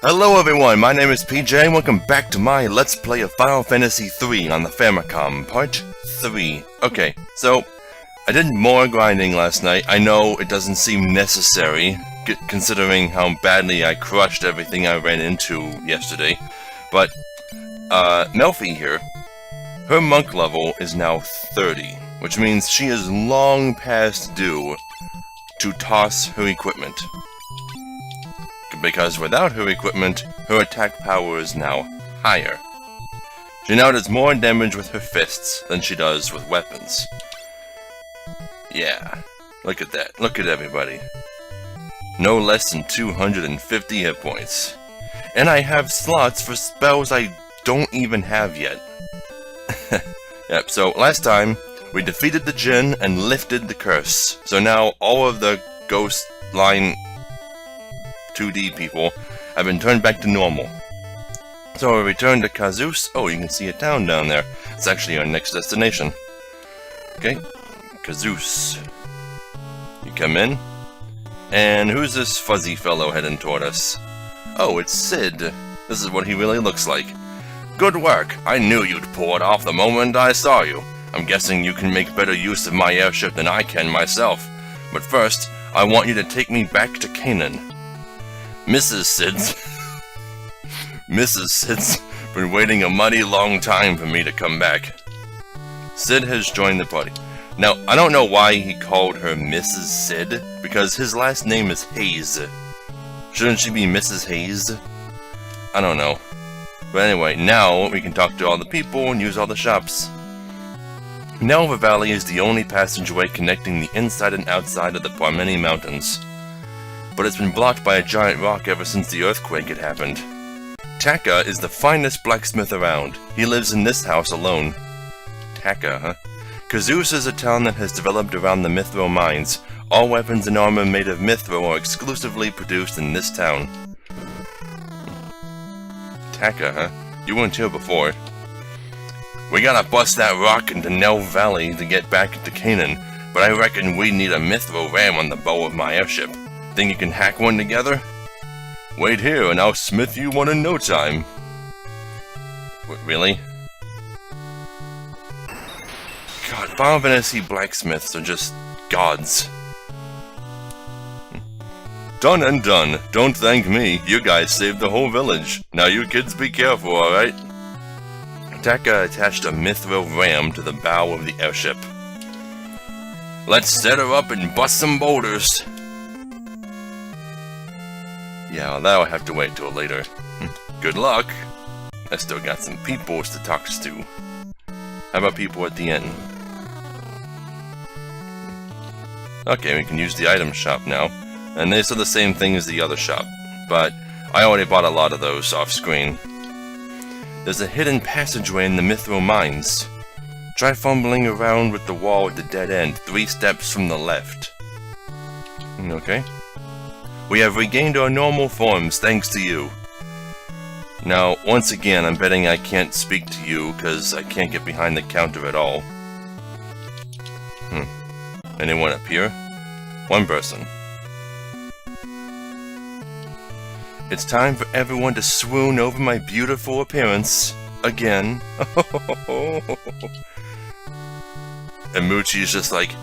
Hello everyone, my name is PJ and welcome back to my Let's Play of Final Fantasy III on the Famicom, Part 3. Okay, so, I did more grinding last night. I know it doesn't seem necessary, considering how badly I crushed everything I ran into yesterday, but, Melfi here, her monk level is now 30, which means she is long past due to toss her equipment. Because without her equipment, her attack power is now higher. She now does more damage with her fists than she does with weapons. Yeah, look at that. Look at everybody. No less than 250 hit points. And I have slots for spells I don't even have yet. Yep, so last time, we defeated the Djinn and lifted the curse. So now all of the ghost line 2D people have been turned back to normal. So we return to Kazus. Oh, you can see a town down there. It's actually our next destination. Okay, Kazus. You come in. And who's this fuzzy fellow heading toward us? Oh, it's Sid. This is what he really looks like. Good work. I knew you'd pull it off the moment I saw you. I'm guessing you can make better use of my airship than I can myself. But first, I want you to take me back to Canaan. Mrs. Sid's been waiting a mighty long time for me to come back. Sid has joined the party. Now, I don't know why he called her Mrs. Sid, because his last name is Hayes. Shouldn't she be Mrs. Hayes? I don't know. But anyway, now we can talk to all the people and use all the shops. Nelva Valley is the only passageway connecting the inside and outside of the Parmeni Mountains. But it's been blocked by a giant rock ever since the earthquake had happened. Taka is the finest blacksmith around. He lives in this house alone. Taka, huh? Kazus is a town that has developed around the Mithril mines. All weapons and armor made of Mithril are exclusively produced in this town. Taka, huh? You weren't here before. We gotta bust that rock into Nell Valley to get back into Canaan, but I reckon we need a Mithril ram on the bow of my airship. Think you can hack one together? Wait here and I'll smith you one in no time. Really? God, Final Fantasy blacksmiths are just gods. Done and done. Don't thank me. You guys saved the whole village. Now you kids be careful, alright? Taka attached a Mithril ram to the bow of the airship. Let's set her up and bust some boulders. Yeah, well, that'll have to wait till later. Good luck! I still got some peoples to talk to. How about people at the end? Okay, we can use the item shop now. And these are the same thing as the other shop. But I already bought a lot of those off screen. There's a hidden passageway in the Mithril mines. Try fumbling around with the wall at the dead end, 3 steps from the left. Okay. We have regained our normal forms, thanks to you. Now, once again, I'm betting I can't speak to you, because I can't get behind the counter at all. Anyone up here? One person. It's time for everyone to swoon over my beautiful appearance. Again. And Muchi's just like...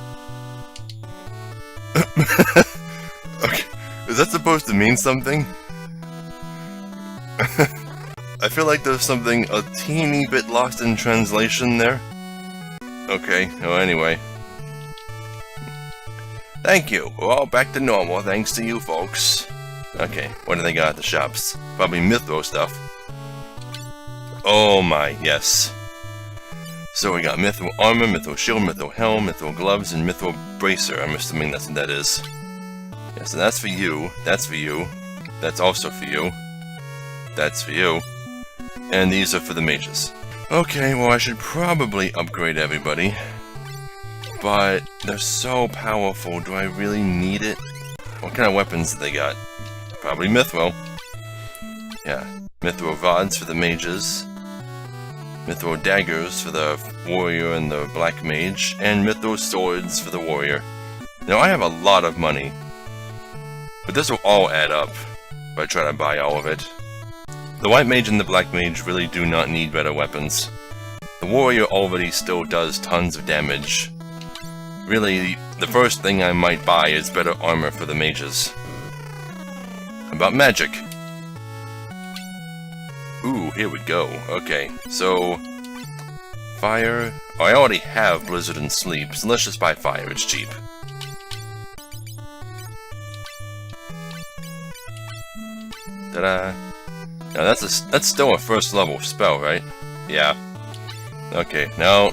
Okay. Is that supposed to mean something? I feel like there's something a teeny bit lost in translation there. Okay, well anyway. Thank you, we're all back to normal thanks to you folks. Okay, what do they got at the shops? Probably Mithril stuff. Oh my, yes. So we got Mithril armor, Mithril shield, Mithril helm, Mithril gloves, and Mithril bracer. I'm assuming that's what that is. Yeah, so that's for you, that's for you, that's also for you, that's for you, and these are for the mages. Okay, well I should probably upgrade everybody, but they're so powerful, do I really need it? What kind of weapons do they got? Probably Mithril. Yeah, Mithril rods for the mages, Mithril daggers for the warrior and the black mage, and Mithril swords for the warrior. Now I have a lot of money. But this will all add up if I try to buy all of it. The white mage and the black mage really do not need better weapons. The warrior already still does tons of damage. Really, the first thing I might buy is better armor for the mages. About magic. Ooh, here we go. Okay, so... Fire... Oh, I already have Blizzard and Sleep, so let's just buy Fire, it's cheap. Ta-da! Now that's still a first level spell, right? Yeah. Okay, now...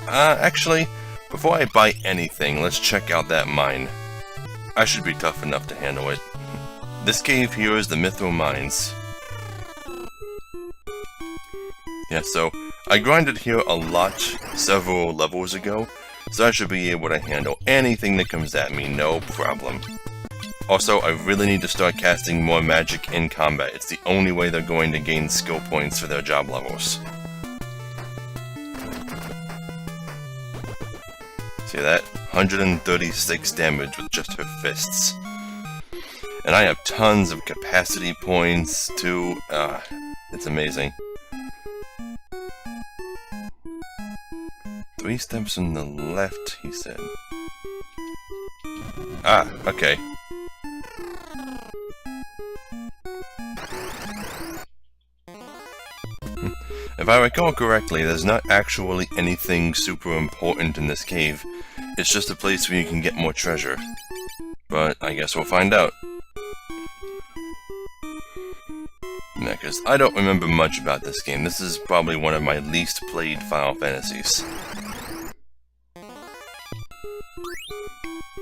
actually, before I buy anything, let's check out that mine. I should be tough enough to handle it. This cave here is the Mithril Mines. Yeah, so I grinded here a lot several levels ago, so I should be able to handle anything that comes at me, no problem. Also, I really need to start casting more magic in combat. It's the only way they're going to gain skill points for their job levels. See that? 136 damage with just her fists. And I have tons of capacity points too. It's amazing. 3 steps on the left, he said. Ah, okay. If I recall correctly, there's not actually anything super important in this cave. It's just a place where you can get more treasure. But I guess we'll find out. Yeah, because I don't remember much about this game. This is probably one of my least played Final Fantasies.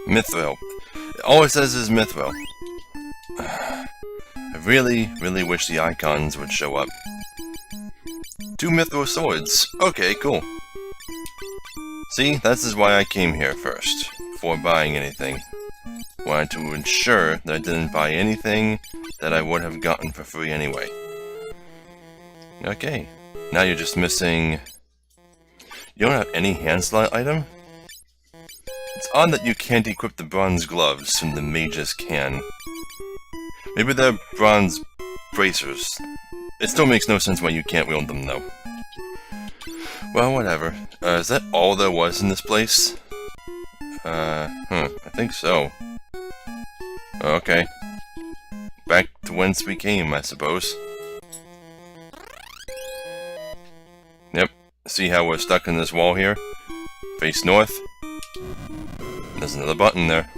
Mithril. All it says is Mithril. I really wish the icons would show up. 2 Mithril swords. Okay, cool. See, this is why I came here first, before buying anything. Wanted to ensure that I didn't buy anything that I would have gotten for free anyway. Okay, now you're just missing... You don't have any hand slot item? It's odd that you can't equip the bronze gloves, and the mages can. Maybe they're bronze bracers. It still makes no sense why you can't wield them, though. Well, whatever. Is that all there was in this place? I think so. Okay. Back to whence we came, I suppose. Yep. See how we're stuck in this wall here? Face north. There's another button there.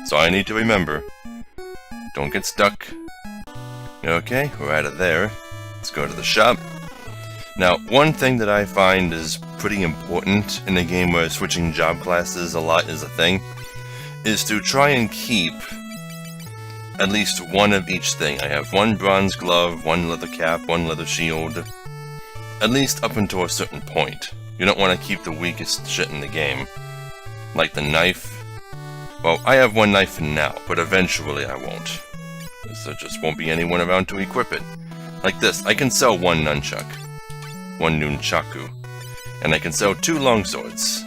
So I need to remember. Don't get stuck. Okay, we're out of there. Let's go to the shop. Now, one thing that I find is pretty important in a game where switching job classes a lot is a thing, is to try and keep at least one of each thing. I have 1 bronze glove, 1 leather cap, 1 leather shield, at least up until a certain point. You don't want to keep the weakest shit in the game. Like the knife. Well, I have 1 knife for now, but eventually I won't. There just won't be anyone around to equip it. Like this, I can sell 1 nunchuck. 1 nunchaku. And I can sell 2 longswords.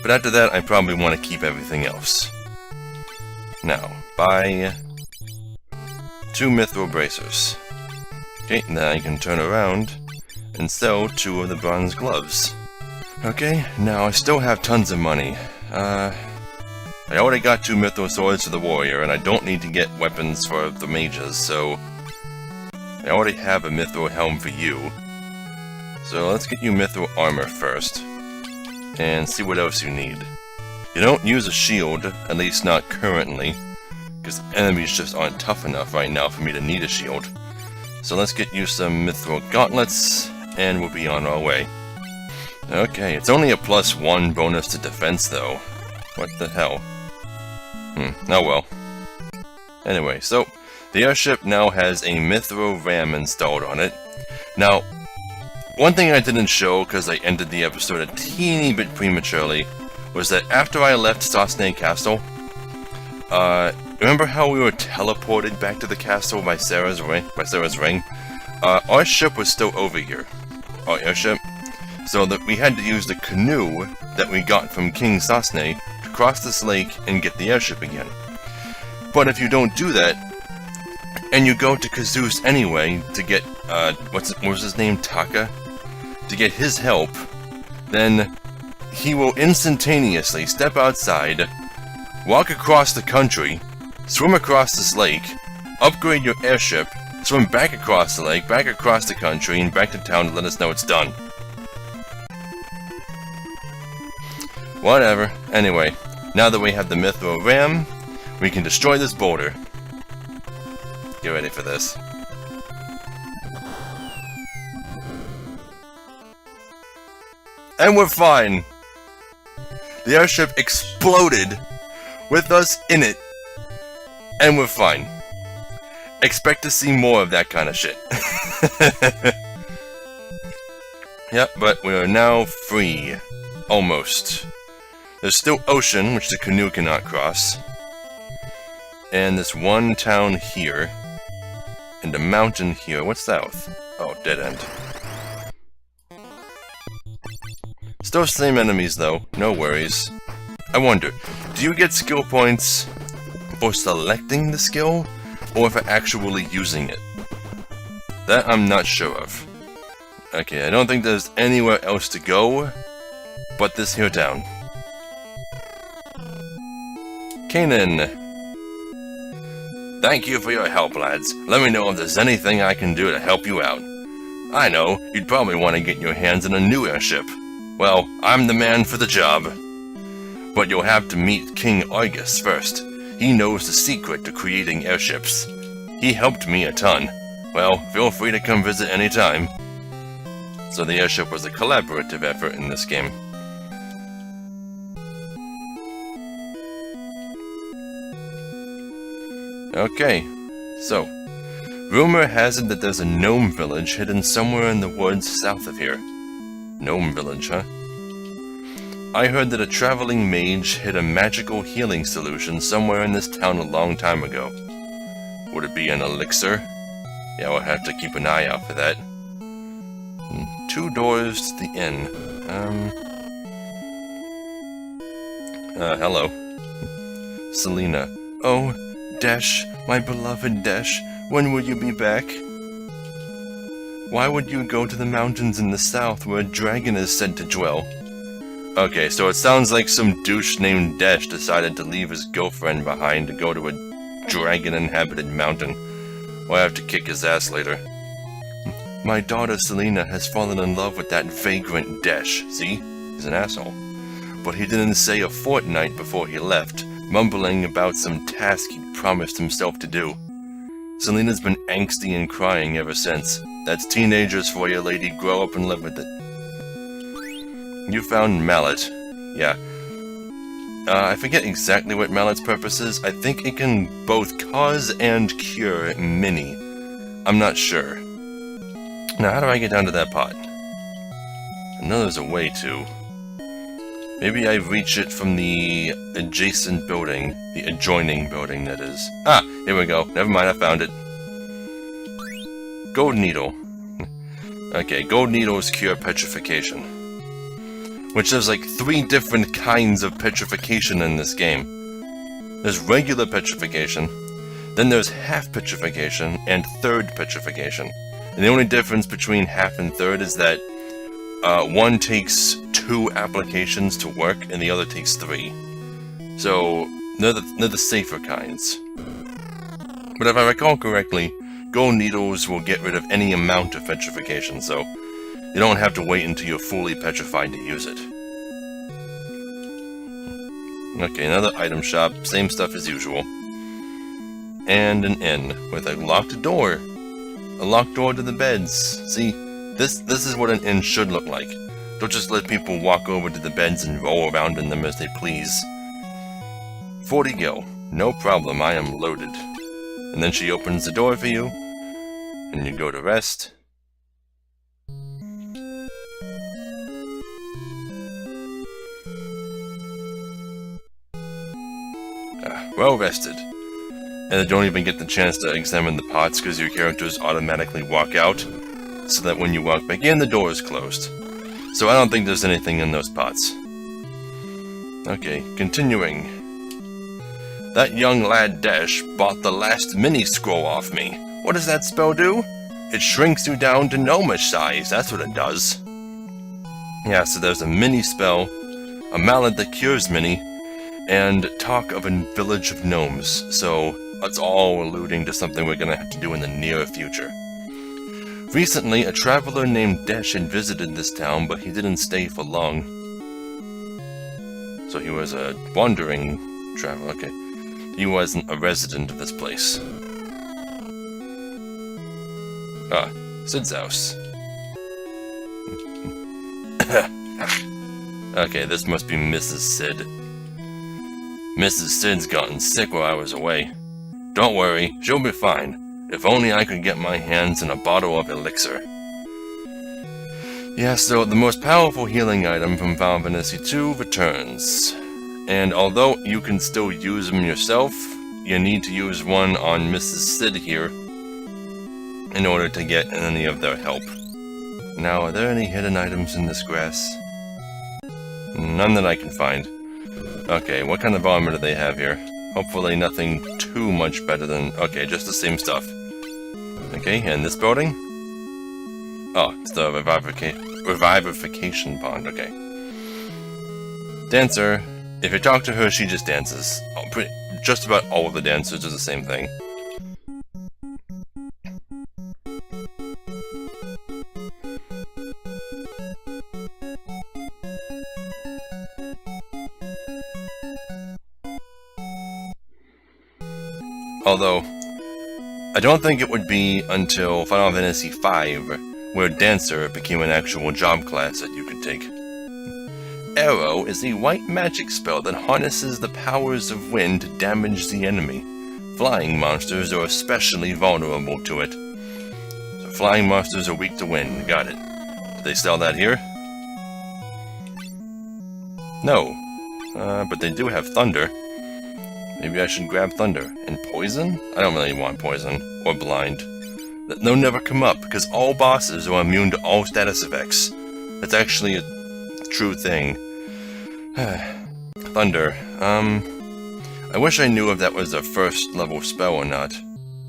But after that, I probably want to keep everything else. Now, buy 2 mithril bracers. Okay, and then I can turn around and sell 2 of the bronze gloves. Okay, now I still have tons of money. I already got 2 mithril swords for the warrior, and I don't need to get weapons for the mages, so... I already have a mithril helm for you. So let's get you mithril armor first. And see what else you need. You don't use a shield, at least not currently, because enemies just aren't tough enough right now for me to need a shield. So let's get you some mithril gauntlets, and we'll be on our way. Okay, it's only a +1 bonus to defense though. What the hell? Oh well. Anyway, so the airship now has a mithril ram installed on it. Now, one thing I didn't show because I ended the episode a teeny bit prematurely was that after I left Sosne Castle, remember how we were teleported back to the castle by Sarah's ring? Our ship was still over here. Our airship. So that we had to use the canoe that we got from King Sosne to cross this lake and get the airship again. But if you don't do that, and you go to Kazu's anyway to get, what was his name, Taka? To get his help, then he will instantaneously step outside, walk across the country, swim across this lake, upgrade your airship, swim back across the lake, back across the country, and back to town to let us know it's done. Whatever. Anyway, now that we have the Mithril Ram, we can destroy this boulder. Get ready for this. And we're fine! The airship exploded with us in it. And we're fine. Expect to see more of that kind of shit. Yep, but we are now free. Almost. There's still ocean, which the canoe cannot cross. And this one town here. And a mountain here. What's south? Oh, dead end. Still same enemies though, no worries. I wonder, do you get skill points for selecting the skill, or for actually using it? That I'm not sure of. Okay, I don't think there's anywhere else to go but this here town. Kanan. Thank you for your help, lads. Let me know if there's anything I can do to help you out. I know, you'd probably want to get your hands on a new airship. Well, I'm the man for the job. But you'll have to meet King Argus first. He knows the secret to creating airships. He helped me a ton. Well, feel free to come visit anytime. So the airship was a collaborative effort in this game. Okay, so, rumor has it that there's a gnome village hidden somewhere in the woods south of here. Gnome village, huh? I heard that a traveling mage hid a magical healing solution somewhere in this town a long time ago. Would it be an elixir? Yeah, we'll have to keep an eye out for that. 2 doors to the inn. Hello. Selena. Oh, Dash, my beloved Dash, when will you be back? Why would you go to the mountains in the south where a dragon is said to dwell? Okay, so it sounds like some douche named Dash decided to leave his girlfriend behind to go to a dragon-inhabited mountain. We'll have to kick his ass later. My daughter Selena has fallen in love with that vagrant Dash. See? He's an asshole. But he didn't say a fortnight before he left, mumbling about some task he'd promised himself to do. Selena's been angsty and crying ever since. That's teenagers for you, lady. Grow up and live with it. You found Mallet. Yeah. I forget exactly what Mallet's purpose is. I think it can both cause and cure Minnie. I'm not sure. Now, how do I get down to that pot? I know there's a way to. Maybe I reach it from the adjacent building. The adjoining building, that is. Ah, here we go. Never mind, I found it. Gold Needle. Okay, Gold Needles cure petrification. Which there's like 3 different kinds of petrification in this game. There's regular petrification, then there's half petrification, and third petrification. And the only difference between half and third is that one takes 2 applications to work, and the other takes 3. So, they're the safer kinds. But if I recall correctly, Gold Needles will get rid of any amount of petrification, so you don't have to wait until you're fully petrified to use it. Okay, another item shop, same stuff as usual. And an inn with a locked door. A locked door to the beds. See, this is what an inn should look like. Don't just let people walk over to the beds and roll around in them as they please. 40 gil. No problem, I am loaded. And then she opens the door for you, and you go to rest. Well rested. And I don't even get the chance to examine the pots because your characters automatically walk out, so that when you walk back in, the door is closed. So I don't think there's anything in those pots. Okay, continuing. That young lad Dash bought the last mini-scroll off me. What does that spell do? It shrinks you down to gnomish size, that's what it does. Yeah, so there's a mini spell, a mallet that cures mini, and talk of a village of gnomes, so that's all alluding to something we're gonna have to do in the near future. Recently, a traveler named Desh had visited this town, but he didn't stay for long. So he was a wandering traveler, okay. He wasn't a resident of this place. Ah, Sid's house. Okay, this must be Mrs. Sid. Mrs. Sid's gotten sick while I was away. Don't worry, she'll be fine. If only I could get my hands on a bottle of elixir. Yeah, so the most powerful healing item from Final Fantasy II returns. And although you can still use them yourself, you need to use one on Mrs. Sid here in order to get any of their help. Now, are there any hidden items in this grass? None that I can find. Okay, what kind of armor do they have here? Hopefully nothing too much better than... Okay, just the same stuff. Okay, and this building? Oh, it's the revivification pond, okay. Dancer. If you talk to her, she just dances. Oh, just about all of the dancers do the same thing. Although, I don't think it would be until Final Fantasy V where Dancer became an actual job class that you could take. Arrow is a white magic spell that harnesses the powers of wind to damage the enemy. Flying monsters are especially vulnerable to it. So flying monsters are weak to wind, got it. Do they sell that here? No. But they do have thunder. Maybe I should grab thunder. And poison? I don't really want poison. Or blind. They'll never come up, because all bosses are immune to all status effects. That's actually a true thing. Thunder. I wish I knew if that was a first level spell or not.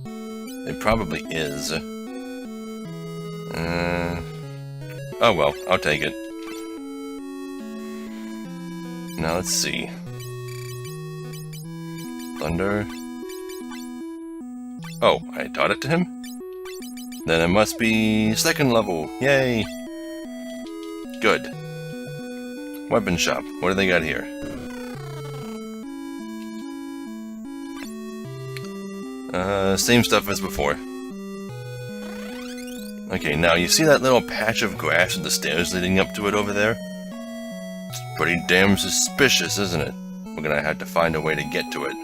It probably is. Oh well, I'll take it. Now let's see. Thunder. Oh, I taught it to him? Then it must be second level. Yay! Good. Weapon shop. What do they got here? Same stuff as before. Okay, now you see that little patch of grass with the stairs leading up to it over there? It's pretty damn suspicious, isn't it? We're gonna have to find a way to get to it.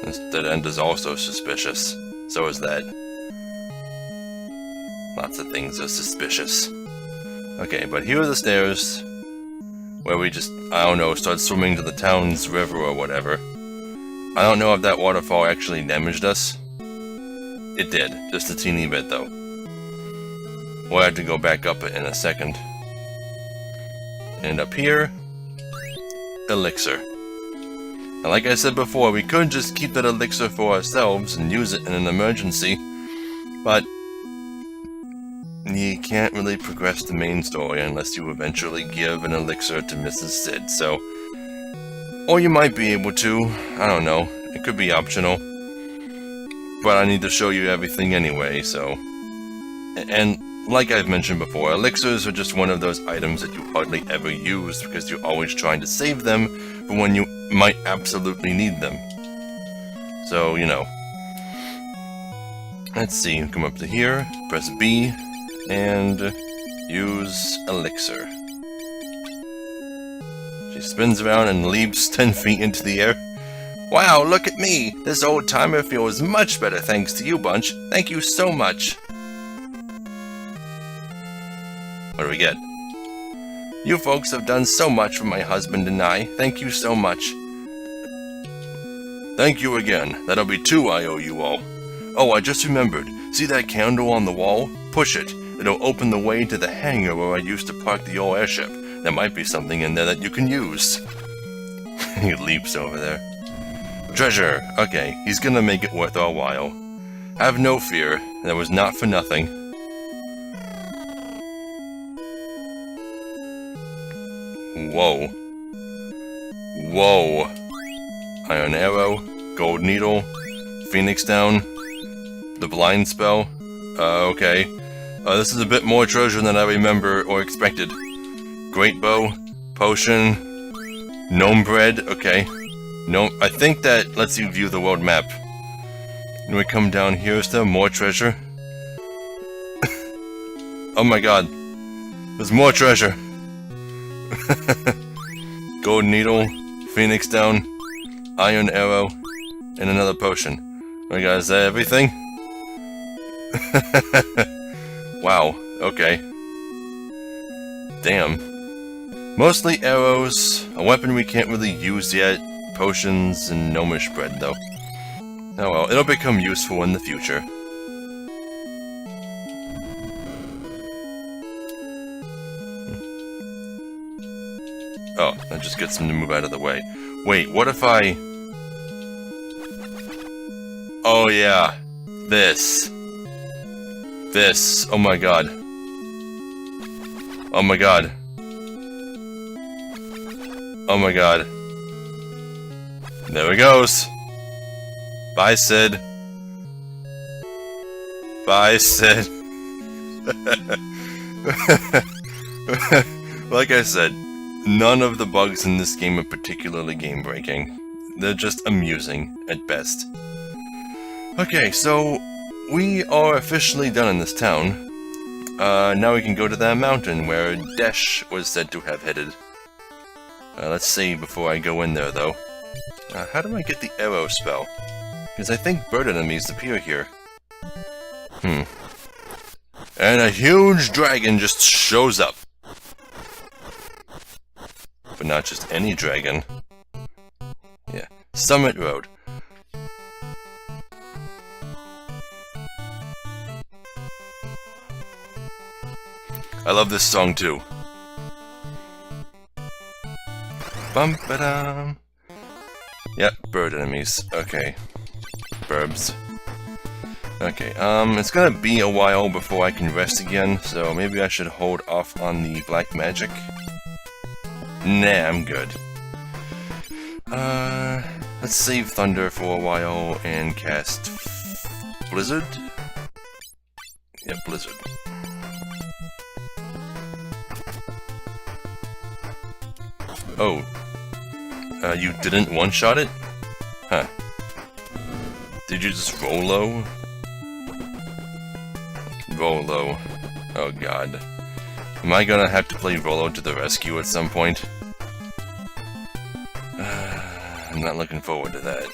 This dead end is also suspicious. So is that. Lots of things are suspicious. Okay, but here are the stairs where we just, I don't know, start swimming to the town's river or whatever. I don't know if that waterfall actually damaged us. It did, just a teeny bit though. We'll have to go back up it in a second. And up here, elixir. And like I said before, we could just keep that elixir for ourselves and use it in an emergency, but you can't really progress the main story unless you eventually give an elixir to Mrs. Sid, so... Or you might be able to, I don't know, it could be optional. But I need to show you everything anyway, so... And like I've mentioned before, elixirs are just one of those items that you hardly ever use because you're always trying to save them for when you might absolutely need them. So, you know. Let's see, come up to here, press B, and use elixir. She spins around and leaps 10 feet into the air. Wow, look at me! This old timer feels much better thanks to you, Bunch. Thank you so much. What do we get? You folks have done so much for my husband and I. Thank you so much. Thank you again. That'll be 2 I owe you all. Oh, I just remembered. See that candle on the wall? Push it. It'll open the way to the hangar where I used to park the old airship. There might be something in there that you can use. He leaps over there. Treasure! Okay, he's gonna make it worth our while. Have no fear, that was not for nothing. Whoa. Whoa. Iron Arrow, Gold Needle, Phoenix Down, the Blind Spell. Okay. This is a bit more treasure than I remember or expected. Great Bow, Potion, Gnome Bread, okay. No, I think that lets you view the world map. When we come down here, is there more treasure? Oh my god. There's more treasure. Gold Needle, Phoenix Down, Iron Arrow, and another potion. Oh my god, is that everything? Wow, okay. Damn. Mostly arrows, a weapon we can't really use yet, potions, and gnomish bread though. Oh well, it'll become useful in the future. Oh, that just gets him to move out of the way. Wait, what if I... Oh yeah, this. This, oh my god. Oh my god. Oh my god. There he goes. Bye, Sid. Bye, Sid. Like I said, none of the bugs in this game are particularly game-breaking. They're just amusing, at best. Okay, so we are officially done in this town. Now we can go to that mountain where Desh was said to have headed. Let's save before I go in there, though. How do I get the arrow spell? Because I think bird enemies appear here. And a huge dragon just shows up. But not just any dragon. Yeah, Summit Road. I love this song too. Bum ba dum. Yep, bird enemies. Okay. Burbs. Okay, it's gonna be a while before I can rest again, so maybe I should hold off on the black magic. Nah, I'm good. Let's save Thunder for a while and cast Blizzard? Yeah, Blizzard. Oh. You didn't one-shot it? Huh. Did you just roll low? Roll low. Oh god. Am I gonna have to play Rollo to the rescue at some point? I'm not looking forward to that.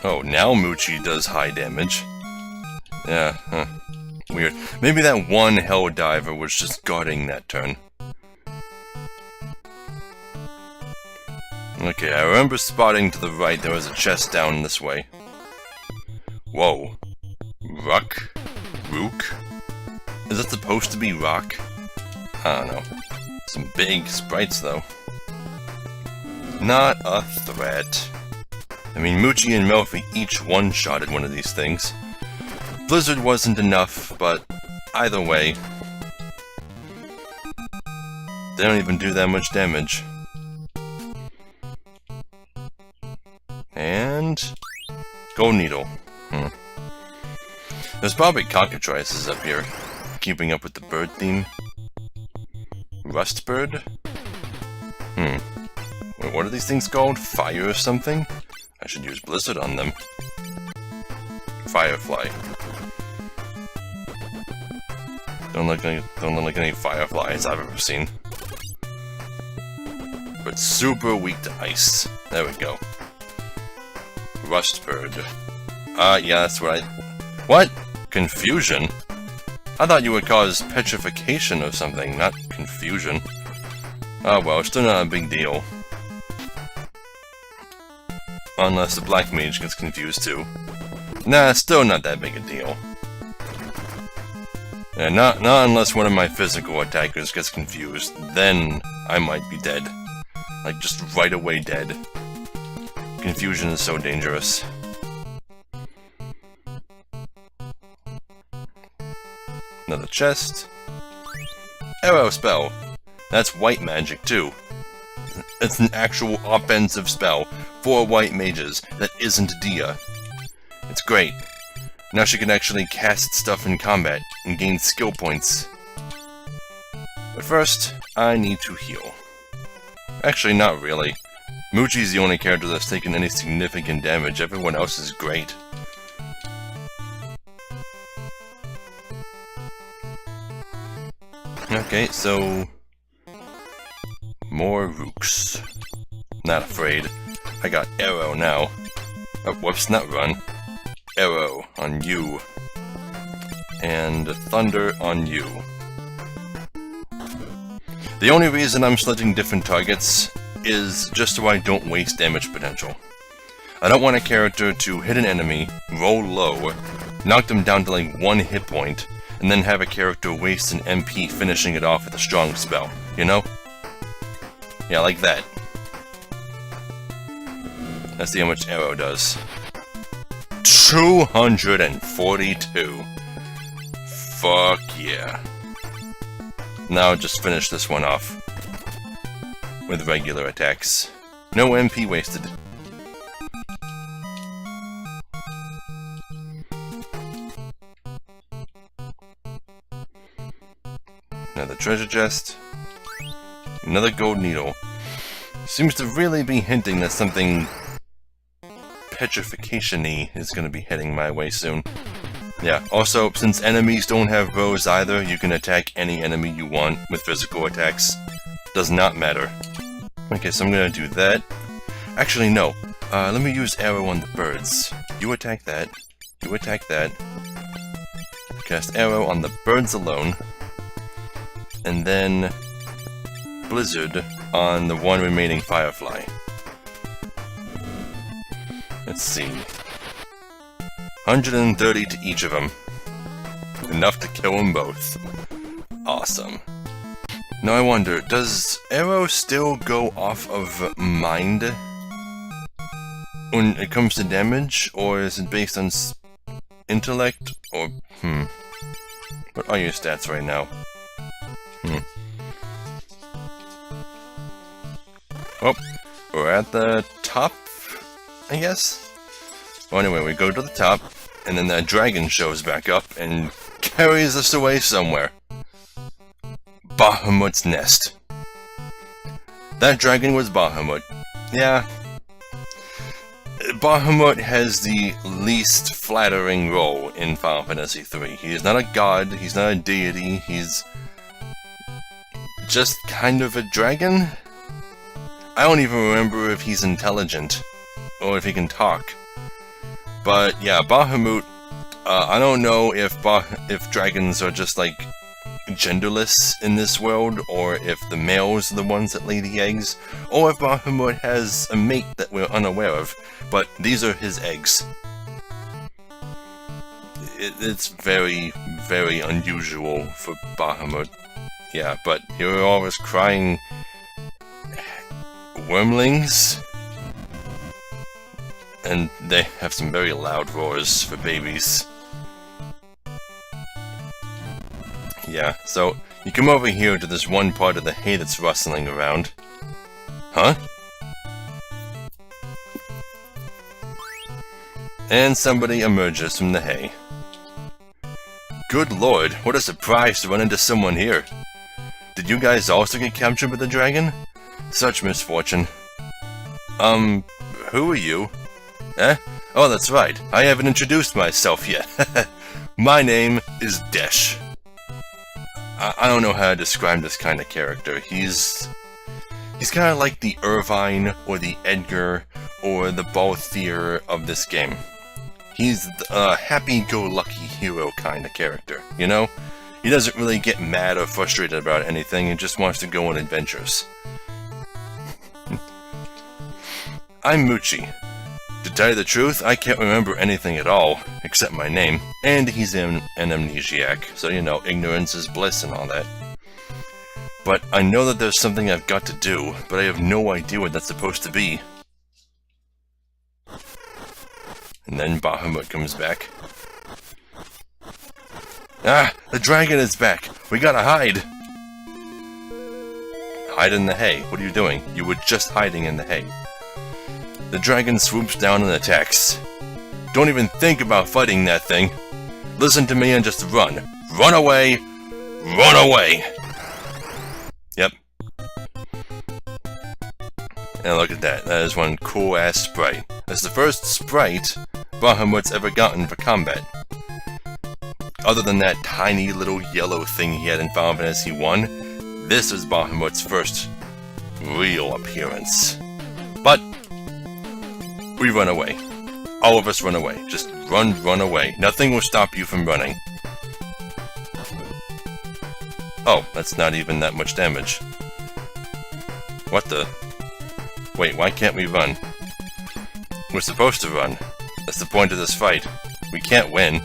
Oh, now Muchi does high damage. Yeah, huh. Weird. Maybe that one Hell Diver was just guarding that turn. Okay, I remember spotting to the right there was a chest down this way. Whoa. Ruck? Rook? Is that supposed to be rock? I don't know. Some big sprites, though. Not a threat. I mean, Muchi and Melfi each one-shotted one of these things. Blizzard wasn't enough, but either way, they don't even do that much damage. And... Gold Needle. There's probably cockatrices up here, keeping up with the bird theme. Rustbird? Wait, what are these things called? Fire or something? I should use Blizzard on them. Firefly. Don't look like any fireflies I've ever seen. But super weak to ice. There we go. Rustbird. Yeah, that's what I... What? Confusion? I thought you would cause petrification or something, not confusion. Oh well, still not a big deal. Unless the black mage gets confused too. Nah, still not that big a deal. And not unless one of my physical attackers gets confused, then I might be dead. Like, just right away dead. Confusion is so dangerous. Another chest. Arrow spell. That's white magic, too. It's an actual offensive spell for white mages that isn't Dia. It's great. Now she can actually cast stuff in combat and gain skill points. But first, I need to heal. Actually, not really. Muchi's the only character that's taken any significant damage. Everyone else is great. Okay, so... more rooks. Not afraid. I got arrow now. Oh, whoops, not run. Arrow on you. And thunder on you. The only reason I'm selecting different targets is just so I don't waste damage potential. I don't want a character to hit an enemy, roll low, knock them down to like 1 hit point, and then have a character waste an MP finishing it off with a strong spell, you know? Yeah, like that. Let's see how much arrow does. 242. Fuck yeah. Now just finish this one off with regular attacks. No MP wasted. Another treasure chest. Another gold needle. Seems to really be hinting that something petrification-y is going to be heading my way soon. Yeah, also, since enemies don't have bows either, you can attack any enemy you want with physical attacks. Does not matter. Okay, so I'm going to do that. Actually, no. Let me use arrow on the birds. You attack that. You attack that. Cast arrow on the birds alone. And then blizzard on the one remaining firefly. Let's see. 130 to each of them. Enough to kill them both. Awesome. Now I wonder, does arrow still go off of mind when it comes to damage, or is it based on intellect, or what are your stats right now? Oh, we're at the top, I guess? Well, anyway, we go to the top, and then that dragon shows back up and carries us away somewhere. Bahamut's nest. That dragon was Bahamut. Yeah. Bahamut has the least flattering role in Final Fantasy III. He is not a god, he's not a deity, he's just kind of a dragon? I don't even remember if he's intelligent, or if he can talk. But yeah, Bahamut, I don't know if dragons are just like genderless in this world, or if the males are the ones that lay the eggs, or if Bahamut has a mate that we're unaware of, but these are his eggs. It's very, very unusual for Bahamut. Yeah, but here are all his crying wormlings, and they have some very loud roars for babies. Yeah, so you come over here to this one part of the hay that's rustling around. Huh? And somebody emerges from the hay. Good lord, what a surprise to run into someone here. Did you guys also get captured by the dragon? Such misfortune. Who are you? Eh? Oh, that's right. I haven't introduced myself yet. My name is Desh. I don't know how to describe this kind of character. He's kind of like the Irvine, or the Edgar, or the Balthier of this game. He's a happy-go-lucky hero kind of character, you know? He doesn't really get mad or frustrated about anything, he just wants to go on adventures. I'm Muchi. tell you the truth, I can't remember anything at all, except my name, and he's an amnesiac, so you know, ignorance is bliss and all that. But I know that there's something I've got to do, but I have no idea what that's supposed to be. And then Bahamut comes back. Ah! The dragon is back! We gotta hide! Hide in the hay. What are you doing? You were just hiding in the hay. The dragon swoops down and attacks. Don't even think about fighting that thing. Listen to me and just run. Run away! Run away! Yep. And look at that. That is one cool-ass sprite. That's the first sprite Bahamut's ever gotten for combat. Other than that tiny little yellow thing he had in Final Fantasy I, this is Bahamut's first real appearance. But we run away. All of us run away. Just run away. Nothing will stop you from running. Oh, that's not even that much damage. What the? Wait, why can't we run? We're supposed to run. That's the point of this fight. We can't win.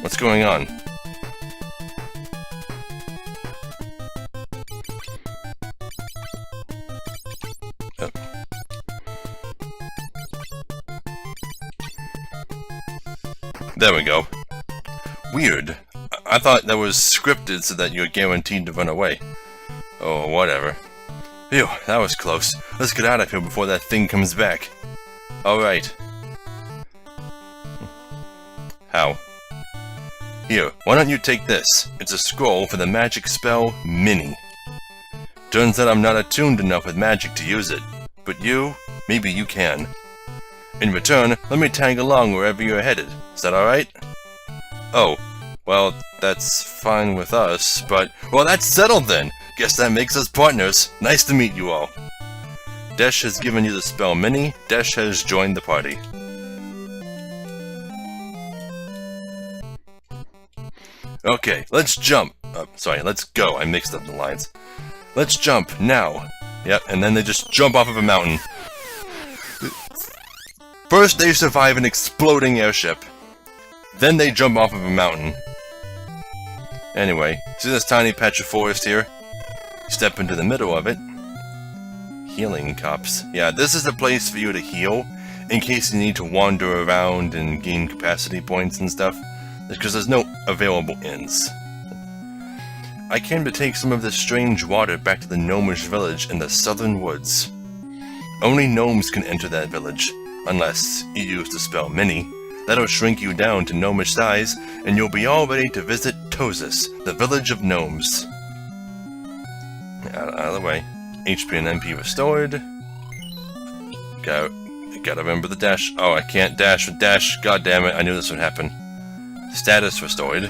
What's going on? Oh. There we go. Weird. I thought that was scripted so that you're guaranteed to run away. Oh, whatever. Phew, that was close. Let's get out of here before that thing comes back. Alright. How? Here, why don't you take this? It's a scroll for the magic spell Mini. Turns out I'm not attuned enough with magic to use it. But you? Maybe you can. In return, let me tag along wherever you're headed. Is that alright? Oh, well, that's fine with us, but... Well, that's settled then! Guess that makes us partners. Nice to meet you all. Desh has given you the spell Mini. Desh has joined the party. Okay, let's jump. Sorry, let's go. I mixed up the lines. Let's jump, now. Yep, and then they just jump off of a mountain. First they survive an exploding airship. Then they jump off of a mountain. Anyway, see this tiny patch of forest here? Step into the middle of it. Healing cups. Yeah, this is the place for you to heal, in case you need to wander around and gain capacity points and stuff. Because there's no available inns. I came to take some of this strange water back to the gnomish village in the southern woods. Only gnomes can enter that village, unless you use the spell Mini. That'll shrink you down to gnomish size, and you'll be all ready to visit Tosis, the village of gnomes. Out of the way. HP and MP restored. Gotta remember the dash. Oh, I can't dash with dash. God damn it, I knew this would happen. Status restored.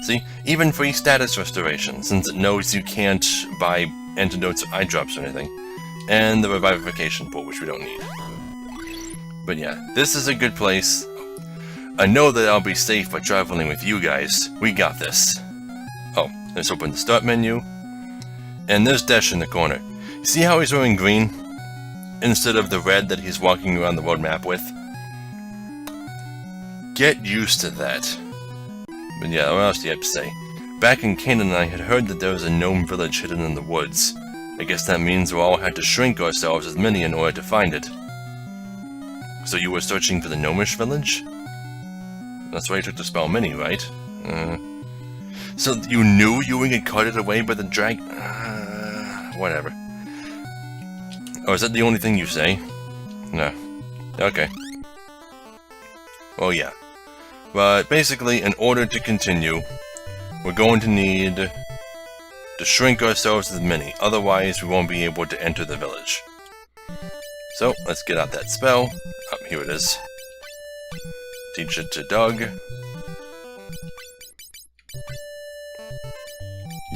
See, even free status restoration, since it knows you can't buy antidotes or eye drops or anything. And the revivification pool, which we don't need. But yeah, this is a good place. I know that I'll be safe by traveling with you guys. We got this. Oh, let's open the start menu. And there's Desh in the corner. See how he's wearing green? Instead of the red that he's walking around the road map with? Get used to that. But yeah, what else do you have to say? Back in Canaan, I had heard that there was a gnome village hidden in the woods. I guess that means we all had to shrink ourselves as Mini in order to find it. So you were searching for the gnomish village? That's why you took the spell Mini, right? So you knew you would get carted away by the drag... whatever. Oh, is that the only thing you say? No. Okay. Well, yeah. But basically, in order to continue, we're going to need to shrink ourselves as Mini. Otherwise, we won't be able to enter the village. So, let's get out that spell. Oh, here it is. Teach it to Doug.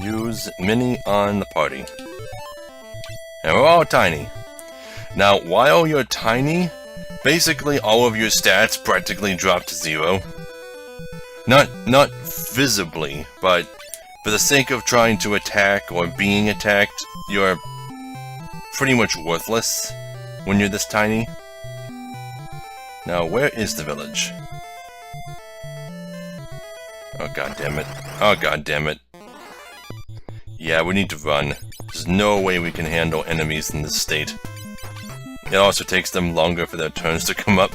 Use Mini on the party. And we're all tiny. Now, while you're tiny, basically all of your stats practically drop to 0. Not visibly, but for the sake of trying to attack or being attacked, your pretty much worthless when you're this tiny. Now, where is the village? Oh, god damn it. Oh, god damn it. Yeah, we need to run. There's no way we can handle enemies in this state. It also takes them longer for their turns to come up,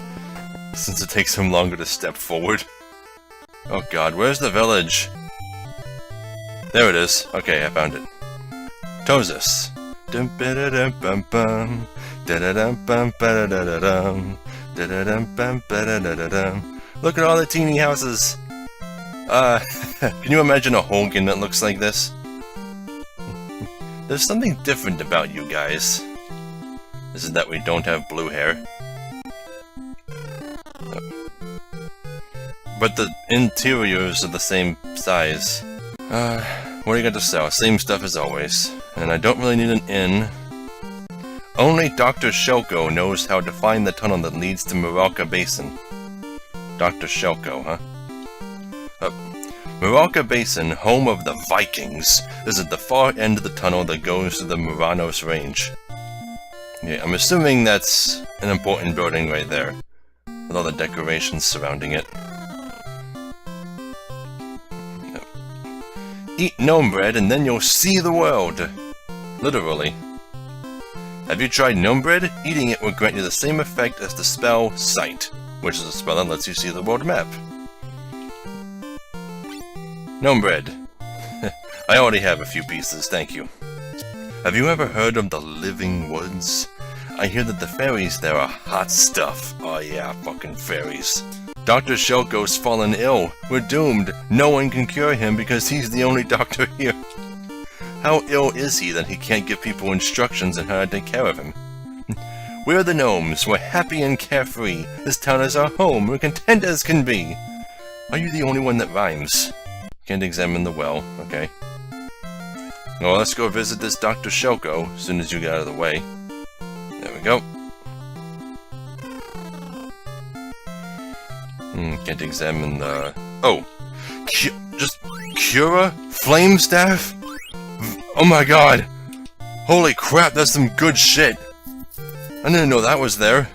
since it takes them longer to step forward. Oh god, where's the village? There it is. Okay, I found it. Tozus. Look at all the teeny houses. Can you imagine a whole game that looks like this? There's something different about you guys. This is that we don't have blue hair. But the interiors are the same size. What are you going to sell? Same stuff as always. And I don't really need an inn. Only Dr. Shelko knows how to find the tunnel that leads to Muralka Basin. Dr. Shelko, huh? Muralka Basin, home of the Vikings, is at the far end of the tunnel that goes to the Muranos Range. Yeah, I'm assuming that's an important building right there, with all the decorations surrounding it. Eat gnome bread and then you'll see the world! Literally. Have you tried gnome bread? Eating it will grant you the same effect as the spell Sight, which is a spell that lets you see the world map. Gnome bread. I already have a few pieces, thank you. Have you ever heard of the Living Woods? I hear that the fairies there are hot stuff. Oh yeah, fucking fairies. Dr. Shelko's fallen ill. We're doomed. No one can cure him because he's the only doctor here. How ill is he that he can't give people instructions on how to take care of him? We're the gnomes. We're happy and carefree. This town is our home. We're content as can be. Are you the only one that rhymes? Can't examine the well. Okay. Well, let's go visit this Dr. Shelko as soon as you get out of the way. There we go. Can't examine the... Oh! Just... Cura? Flame Staff? Oh my god! Holy crap, that's some good shit! I didn't know that was there.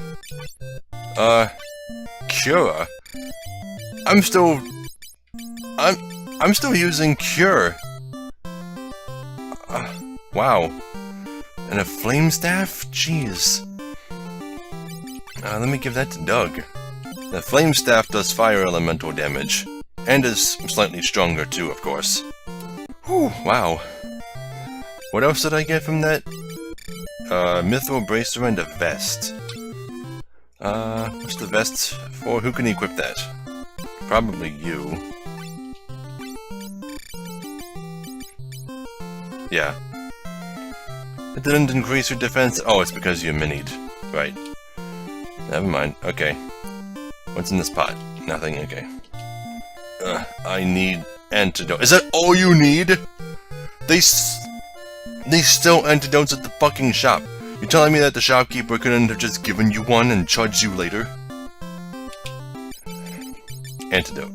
Cura? I'm still using Cure. Wow. And a Flame Staff? Jeez. Let me give that to Doug. The Flame Staff does fire elemental damage. And is slightly stronger too, of course. Whew, wow. What else did I get from that? Mithril Bracer and a vest. What's the vest for? Who can equip that? Probably you. Yeah. It didn't increase your defense? Oh, it's because you minied. Right. Never mind. Okay. What's in this pot? Nothing? Okay. I need antidote. Is that all you need? They sell antidotes at the fucking shop. You're telling me that the shopkeeper couldn't have just given you one and charged you later? Antidote.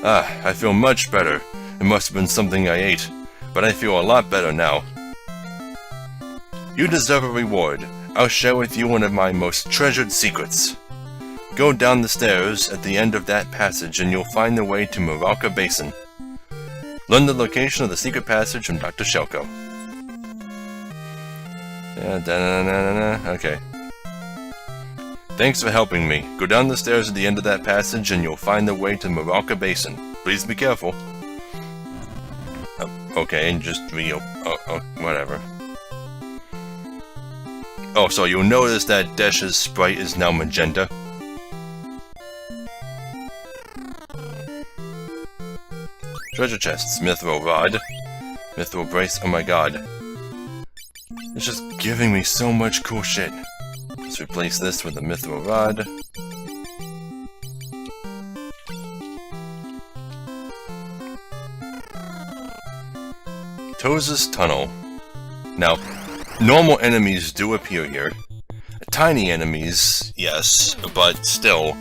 I feel much better. It must have been something I ate. But I feel a lot better now. You deserve a reward. I'll share with you one of my most treasured secrets. Go down the stairs at the end of that passage and you'll find the way to Muralka Basin. Learn the location of the secret passage from Dr. Shelko. Okay. Thanks for helping me. Go down the stairs at the end of that passage and you'll find the way to Muralka Basin. Please be careful. Okay, and just whatever. Oh, so you'll notice that Desh's sprite is now magenta. Treasure chests, Mithril Rod, Mithril Brace, oh my god. It's just giving me so much cool shit. Let's replace this with a Mithril Rod. Tozus Tunnel. Now, normal enemies do appear here. Tiny enemies, yes, but still.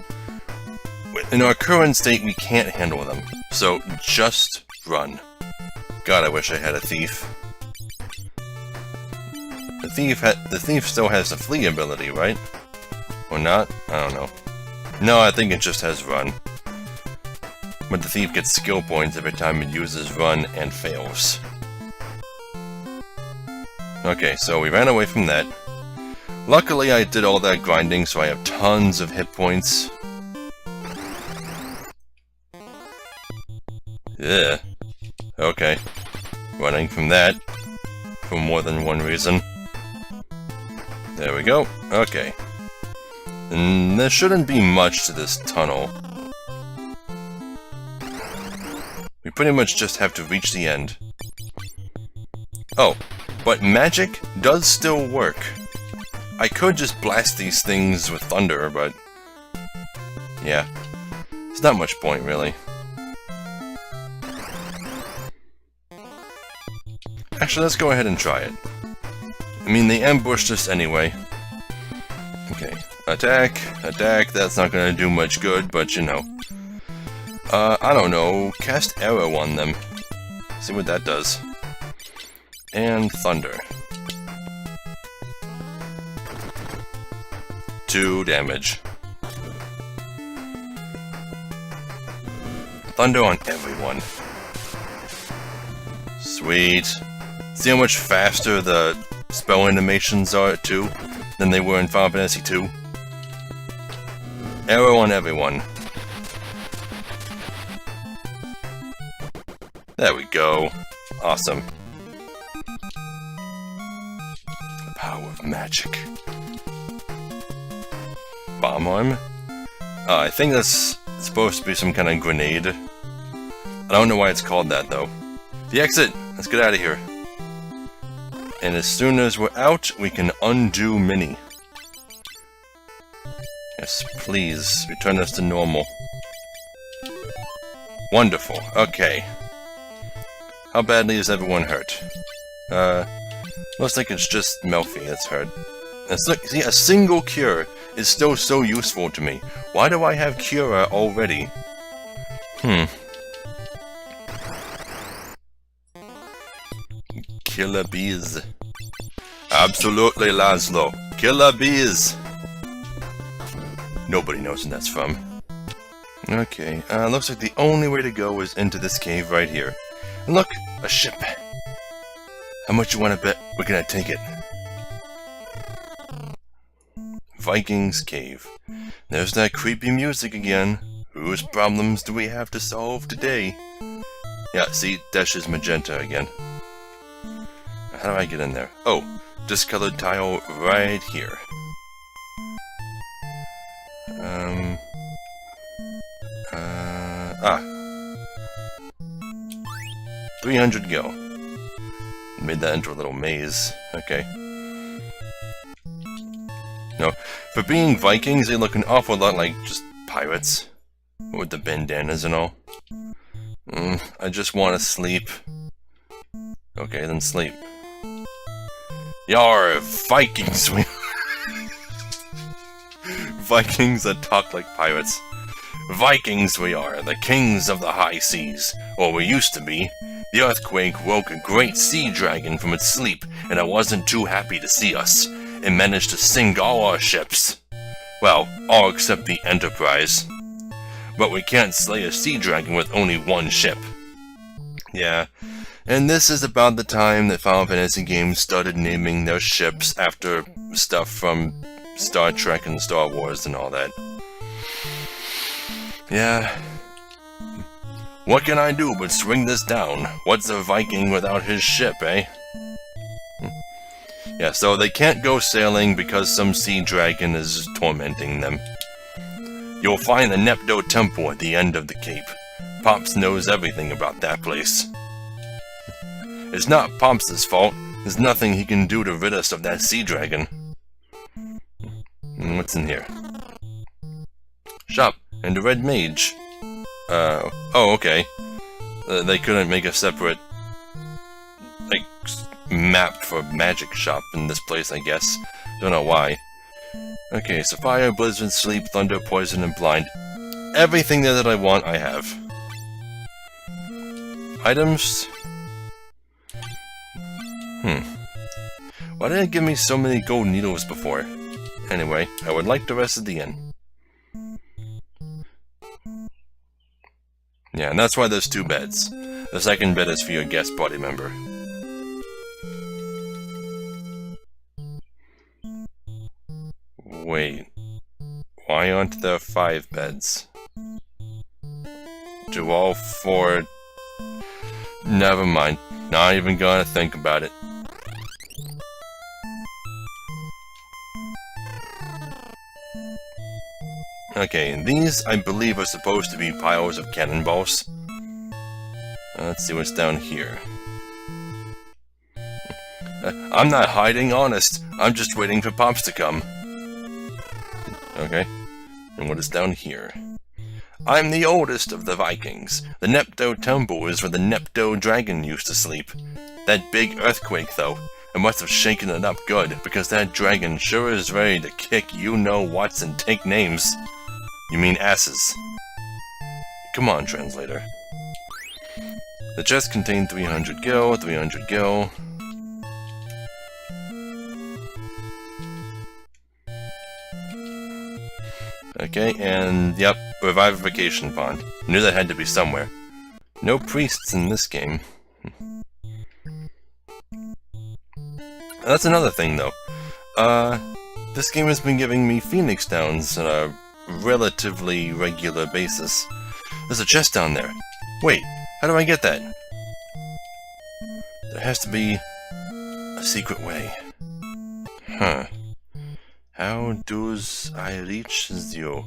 In our current state, we can't handle them. So, just run. God, I wish I had a thief. The thief still has the flee ability, right? Or not? I don't know. No, I think it just has run. But the thief gets skill points every time it uses run and fails. Okay, so we ran away from that. Luckily, I did all that grinding, so I have tons of hit points. Yeah. Okay. Running from that. For more than one reason. There we go. Okay. And there shouldn't be much to this tunnel. We pretty much just have to reach the end. Oh, but magic does still work. I could just blast these things with thunder, but... yeah. It's not much point, really. Actually, let's go ahead and try it. I mean, they ambushed us anyway. Okay. Attack, attack, that's not gonna do much good, but you know. I don't know, cast arrow on them. See what that does. And thunder. 2 damage. Thunder on everyone. Sweet. See how much faster the spell animations are, too, than they were in Final Fantasy II? Arrow on everyone. There we go. Awesome. The power of magic. Bomb arm? I think that's supposed to be some kind of grenade. I don't know why it's called that, though. The exit! Let's get out of here. And as soon as we're out, we can undo Mini. Yes, please, return us to normal. Wonderful, okay. How badly is everyone hurt? Looks like it's just Melfi that's hurt. See, a single cure is still so useful to me. Why do I have Cura already? Killer bees. Absolutely, Laszlo. Killer bees. Nobody knows where that's from. Okay, looks like the only way to go is into this cave right here. And look, a ship. How much you want to bet we're gonna take it? Vikings Cave. There's that creepy music again. Whose problems do we have to solve today? Yeah, see, Dash is magenta again. How do I get in there? Oh, discolored tile right here. 300 go. Made that into a little maze. Okay. No, for being Vikings, they look an awful lot like just pirates. With the bandanas and all. I just want to sleep. Okay, then sleep. Yar, Vikings! Vikings that talk like pirates. Vikings we are, the kings of the high seas. Or we used to be. The earthquake woke a great sea dragon from its sleep, and it wasn't too happy to see us. It managed to sink all our ships. Well, all except the Enterprise. But we can't slay a sea dragon with only one ship. Yeah, and this is about the time that Final Fantasy games started naming their ships after stuff from Star Trek and Star Wars and all that. Yeah. What can I do but swing this down? What's a Viking without his ship, eh? Yeah, so they can't go sailing because some sea dragon is tormenting them. You'll find the Nepto Temple at the end of the cape. Pops knows everything about that place. It's not Pops' fault. There's nothing he can do to rid us of that sea dragon. What's in here? Shop and a red mage. Oh, okay. They couldn't make a separate, like, map for magic shop in this place, I guess. Don't know why. Okay, so fire, blizzard, sleep, thunder, poison, and blind. Everything there that I want, I have. Items? Why did it give me so many gold needles before? Anyway, I would like the rest of the inn. Yeah, and that's why there's 2 beds. The second bed is for your guest party member. Wait, why aren't there 5 beds? Do all 4... Never mind, not even gonna think about it. Okay, and these, I believe, are supposed to be piles of cannonballs. Let's see what's down here. I'm not hiding, honest. I'm just waiting for Pops to come. Okay, and what is down here? I'm the oldest of the Vikings. The Nepto Temple is where the Nepto Dragon used to sleep. That big earthquake, though, it must have shaken it up good, because that dragon sure is ready to kick you-know-whats and take names. You mean asses. Come on, translator. The chest contained 300 gil, 300 gil. Okay, and yep, Revivification Pond. Knew that had to be somewhere. No priests in this game. That's another thing, though. This game has been giving me Phoenix Downs on a relatively regular basis. There's a chest down there. Wait, how do I get that? There has to be a secret way. Huh. How does I reach you?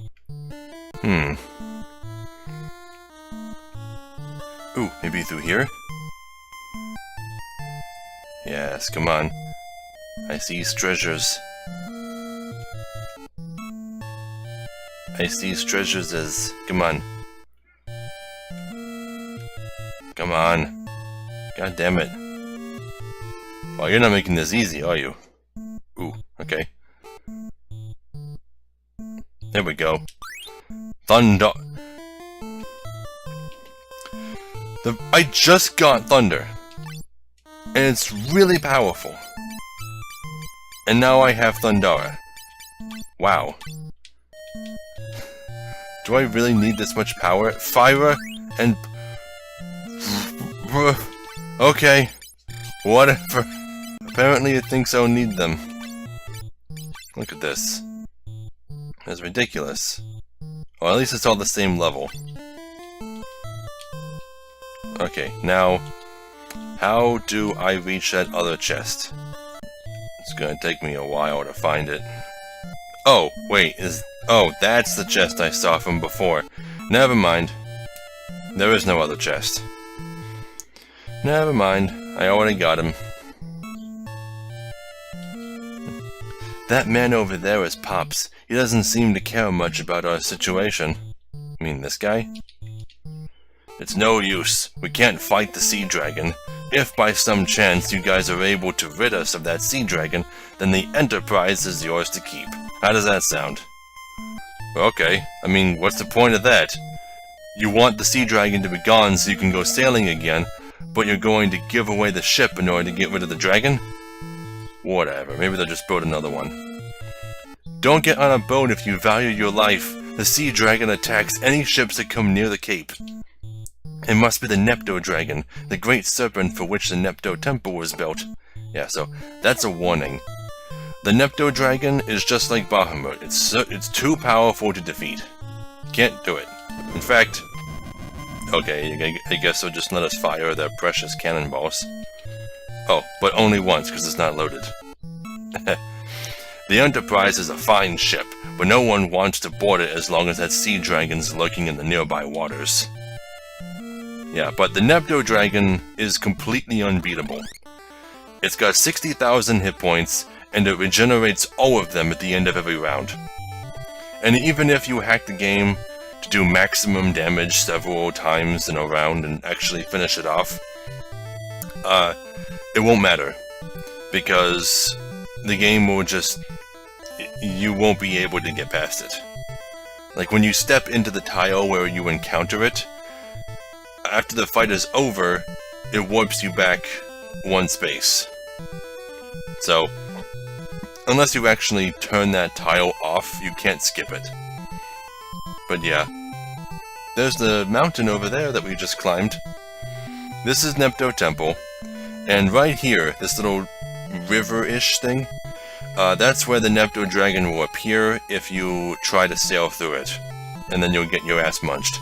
Ooh, maybe through here? Yes, come on. I see treasures. I see treasures as... Come on. Come on. God damn it. Well, you're not making this easy, are you? Ooh, okay. There we go. Thunder. I just got Thunder. And it's really powerful. And now I have Thundara. Wow. Do I really need this much power? Fire and... Okay. Whatever. Apparently it thinks I'll need them. Look at this. That's ridiculous. Well, at least it's all the same level. Okay, now... How do I reach that other chest? It's gonna take me a while to find it. Oh, wait, oh, that's the chest I saw from before. Never mind. There is no other chest. Never mind, I already got him. That man over there is Pops. He doesn't seem to care much about our situation. I mean, this guy? It's no use. We can't fight the sea dragon. If by some chance you guys are able to rid us of that sea dragon, then the Enterprise is yours to keep. How does that sound? Okay, I mean, what's the point of that? You want the sea dragon to be gone so you can go sailing again, but you're going to give away the ship in order to get rid of the dragon? Whatever, maybe they'll just build another one. Don't get on a boat if you value your life. The sea dragon attacks any ships that come near the cape. It must be the Nepto Dragon, the great serpent for which the Nepto Temple was built. Yeah, so that's a warning. The Nepto Dragon is just like Bahamut. It's too powerful to defeat. Can't do it. In fact... Okay, I guess they'll just let us fire their precious cannonballs. Oh, but only once, because it's not loaded. The Enterprise is a fine ship, but no one wants to board it as long as that sea dragon's lurking in the nearby waters. Yeah, but the Nepto Dragon is completely unbeatable. It's got 60,000 hit points, and it regenerates all of them at the end of every round. And even if you hack the game to do maximum damage several times in a round and actually finish it off, it won't matter. Because the game will just... You won't be able to get past it. Like when you step into the tile where you encounter it, after the fight is over, it warps you back one space. So, unless you actually turn that tile off, you can't skip it. But yeah. There's the mountain over there that we just climbed. This is Nepto Temple. And right here, this little river-ish thing, that's where the Nepto Dragon will appear if you try to sail through it. And then you'll get your ass munched.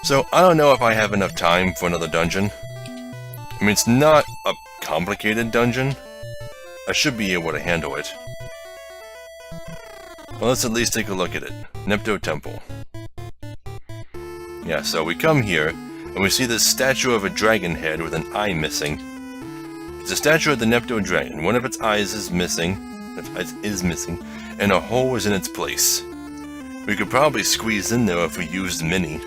So, I don't know if I have enough time for another dungeon. I mean, it's not a complicated dungeon. I should be able to handle it. Well, let's at least take a look at it. Nepto Temple. Yeah, so we come here, and we see this statue of a dragon head with an eye missing. It's a statue of the Nepto Dragon. One of its eyes is missing, and a hole is in its place. We could probably squeeze in there if we used Mini.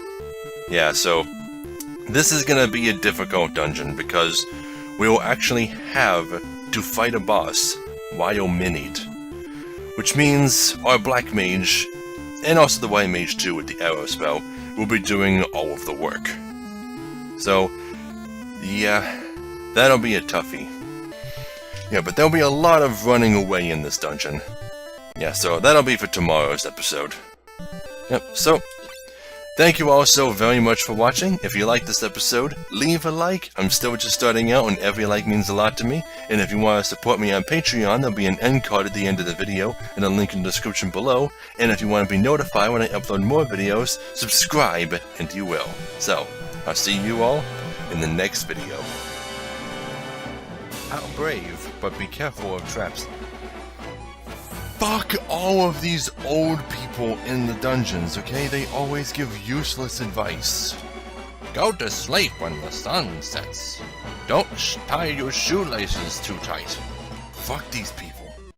Yeah, so this is gonna be a difficult dungeon because we will actually have to fight a boss while minied. Which means our black mage, and also the white mage too with the arrow spell, will be doing all of the work. So, yeah, that'll be a toughie. Yeah, but there'll be a lot of running away in this dungeon. Yeah, so that'll be for tomorrow's episode. Yep, so, thank you all so very much for watching. If you liked this episode, leave a like. I'm still just starting out and every like means a lot to me. And if you want to support me on Patreon, there'll be an end card at the end of the video and a link in the description below. And if you want to be notified when I upload more videos, subscribe and you will. So, I'll see you all in the next video. How brave, but be careful of traps. Fuck all of these old people in the dungeons, okay? They always give useless advice. Go to sleep when the sun sets. Don't tie your shoelaces too tight. Fuck these people.